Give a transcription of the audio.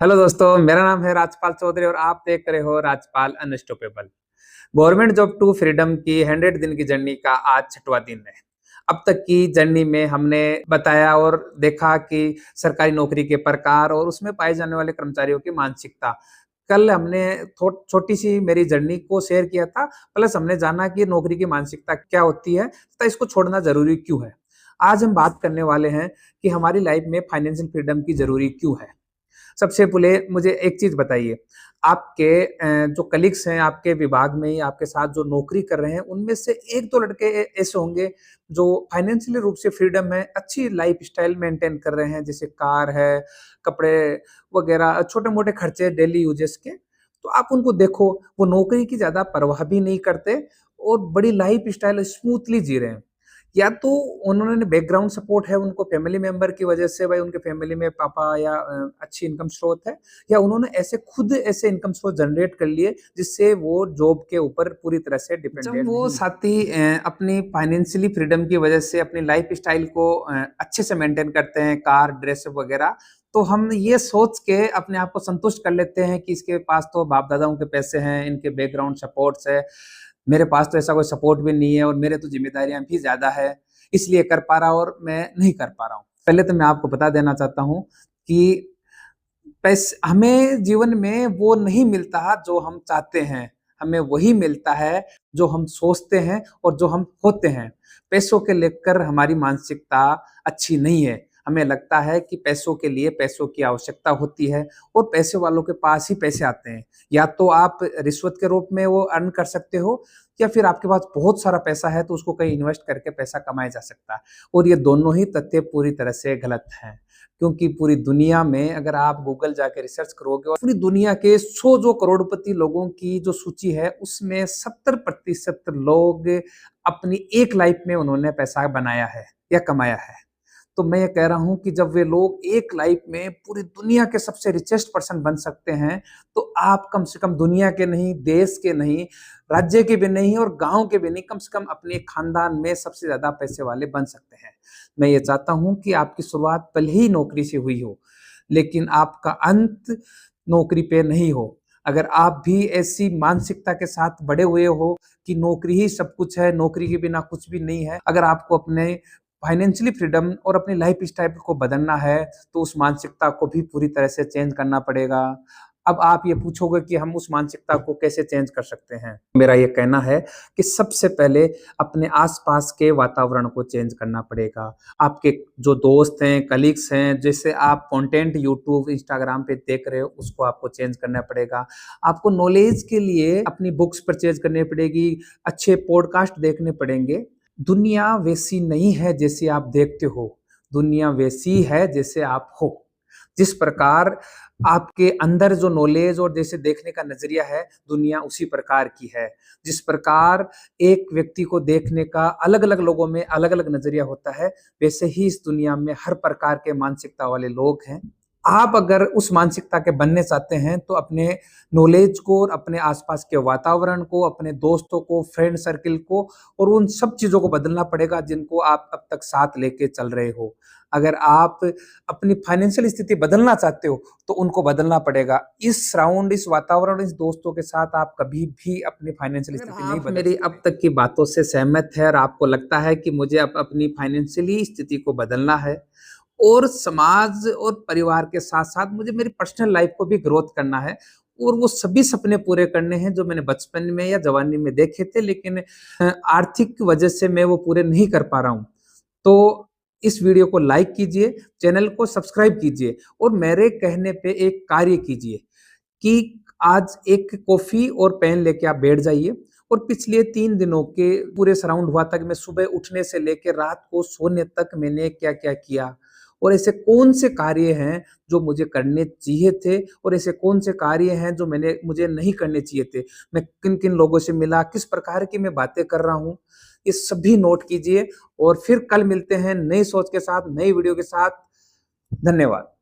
Hello दोस्तों, मेरा नाम है राजपाल चौधरी और आप देख रहे हो Rajpal unstoppable. Government job to freedom की 100 दिन की जर्नी का आज 6वां दिन है। अब तक की जर्नी में हमने बताया और देखा कि सरकारी नौकरी के प्रकार और उसमें पाए जाने वाले कर्मचारियों की मानसिकता। कल हमने छोटी सी मेरी जर्नी को शेयर किया था, प्लस हमने जाना कि नौकरी की मानसिकता क्या होती है तथा इसको छोड़ना जरूरी क्यों है। आज हम बात करने वाले हैं कि हमारी लाइफ में फाइनेंशियल फ्रीडम की जरूरी क्यों है। सबसे पहले मुझे एक चीज बताइए, आपके जो कलीग्स हैं आपके विभाग में या आपके साथ जो नौकरी कर रहे हैं, उनमें से 1-2 लड़के ऐसे होंगे जो फाइनेंशियली रूप से फ्रीडम है, अच्छी लाइफस्टाइल मेंटेन कर रहे हैं, जैसे कार है, कपड़े वगैरह, छोटे-मोटे खर्चे डेली यूजेस के। तो आप उनको देखो, वो नौकरी की ज़्यादा परवाह भी नहीं करते और बड़ी लाइफस्टाइल स्मूथली जी रहे हैं। या तो उन्होंने बैकग्राउंड सपोर्ट है उनको फैमिली मेंबर की वजह से, भाई उनके फैमिली में पापा या अच्छी इनकम स्रोत है, या उन्होंने ऐसे खुद ऐसे इनकम स्रोत जनरेट कर लिए जिससे वो जॉब के ऊपर पूरी तरह से डिपेंडेंट जब वो नहीं साथी अपनी फाइनेंशियली फ्रीडम की वजह से अपनी लाइफ स्टाइल को अच्छे से मेंटेन करते हैं, कार ड्रेसअप वगैरह, तो हम ये सोच के अपने आप को संतुष्ट कर लेते हैं कि इसके पास तो बाप दादाओं के पैसे हैं, इनके बैकग्राउंड सपोर्ट्स है, मेरे पास तो ऐसा कोई सपोर्ट भी नहीं है और मेरे तो जिम्मेदारियां भी ज्यादा है, इसलिए कर पा रहा और मैं नहीं कर पा रहा हूँ। पहले तो मैं आपको बता देना चाहता हूँ कि पैसे हमें जीवन में वो नहीं मिलता जो हम चाहते हैं, हमें वही मिलता है जो हम सोचते हैं और जो हम होते हैं। पैसों के लेकर हमारी मानसिकता अच्छी नहीं है। हमें लगता है कि पैसों के लिए पैसों की आवश्यकता होती है और पैसे वालों के पास ही पैसे आते हैं। या तो आप रिश्वत के रूप में वो अर्न कर सकते हो, या फिर आपके पास बहुत सारा पैसा है तो उसको कहीं इन्वेस्ट करके पैसा कमाया जा सकता है। और ये दोनों ही तथ्य पूरी तरह से गलत हैं। क्योंकि पूरी दुनिया में अगर आप गूगल जाके रिसर्च करोगे और पूरी दुनिया के 100 जो करोड़पति लोगों की जो सूची है, उसमें 70% लोग अपनी एक लाइफ में उन्होंने पैसा बनाया है या कमाया है। तो मैं ये कह रहा हूँ कि जब वे लोग एक लाइफ में पूरी दुनिया के सबसे रिचेस्ट पर्सन बन सकते हैं, तो आप कम से कम दुनिया के नहीं, देश के नहीं, राज्य के भी नहीं और गांव के भी नहीं, कम से कम अपने खानदान में सबसे ज्यादा पैसे वाले बन सकते हैं। मैं ये चाहता हूँ कि आपकी शुरुआत पहले ही नौकरी से हुई हो, लेकिन आपका अंत नौकरी पे नहीं हो। अगर आप भी ऐसी मानसिकता के साथ बड़े हुए हो कि नौकरी ही सब कुछ है, नौकरी के बिना कुछ भी नहीं है, अगर आपको अपने फाइनेंशियली फ्रीडम और अपनी लाइफ स्टाइल को बदलना है, तो उस मानसिकता को भी पूरी तरह से चेंज करना पड़ेगा। अब आप ये पूछोगे कि हम उस मानसिकता को कैसे चेंज कर सकते हैं। मेरा ये कहना है कि सबसे पहले अपने आसपास के वातावरण को चेंज करना पड़ेगा। आपके जो दोस्त हैं, कलीग्स हैं, जैसे आप कंटेंट यूट्यूब, इंस्टाग्राम पे देख रहे हो, उसको आपको चेंज करना पड़ेगा। आपको नॉलेज के लिए अपनी बुक्स परचेज करनी पड़ेगी, अच्छे पॉडकास्ट देखने पड़ेंगे। दुनिया वैसी नहीं है जैसी आप देखते हो, दुनिया वैसी है जैसे आप हो। जिस प्रकार आपके अंदर जो नॉलेज और जैसे देखने का नजरिया है, दुनिया उसी प्रकार की है। जिस प्रकार एक व्यक्ति को देखने का अलग अलग लोगों में अलग अलग नजरिया होता है, वैसे ही इस दुनिया में हर प्रकार के मानसिकता वाले लोग हैं। आप अगर उस मानसिकता के बनने चाहते हैं तो अपने नॉलेज को और अपने आसपास के वातावरण को, अपने दोस्तों को, फ्रेंड सर्किल को और उन सब चीजों को बदलना पड़ेगा जिनको आप अब तक साथ लेके चल रहे हो। अगर आप अपनी फाइनेंशियल स्थिति बदलना चाहते हो तो उनको बदलना पड़ेगा। इस राउंड, इस वातावरण, इस दोस्तों के साथ आप कभी भी अपनी फाइनेंशियल स्थिति नहीं बदल मेरी अब तक की बातों से सहमत है और आपको लगता है कि मुझे अब अपनी फाइनेंशियली स्थिति को बदलना है और समाज और परिवार के साथ-साथ मुझे मेरी पर्सनल लाइफ को भी ग्रोथ करना है, और वो सभी सपने पूरे करने हैं जो मैंने बचपन में या जवानी में देखे थे, लेकिन आर्थिक वजह से मैं वो पूरे नहीं कर पा रहा हूँ। तो इस वीडियो को लाइक कीजिए, चैनल को सब्सक्राइब कीजिए और मेरे कहने पे एक कार्य कीजिए कि आज एक कॉफ़ी और पेन लेके आप बैठ जाइए और पिछले 3 दिनों के पूरे सराउंड हुआ था कि मैं सुबह उठने से लेके रात को सोने तक मैंने क्या-क्या किया और ऐसे कौन से कार्य हैं जो मुझे करने चाहिए थे और ऐसे कौन से कार्य हैं जो मुझे नहीं करने चाहिए थे। मैं किन-किन लोगों से मिला, किस प्रकार की मैं बातें कर रहा हूँ, ये सभी नोट कीजिए और फिर कल मिलते हैं नई सोच के साथ, नई वीडियो के साथ। धन्यवाद।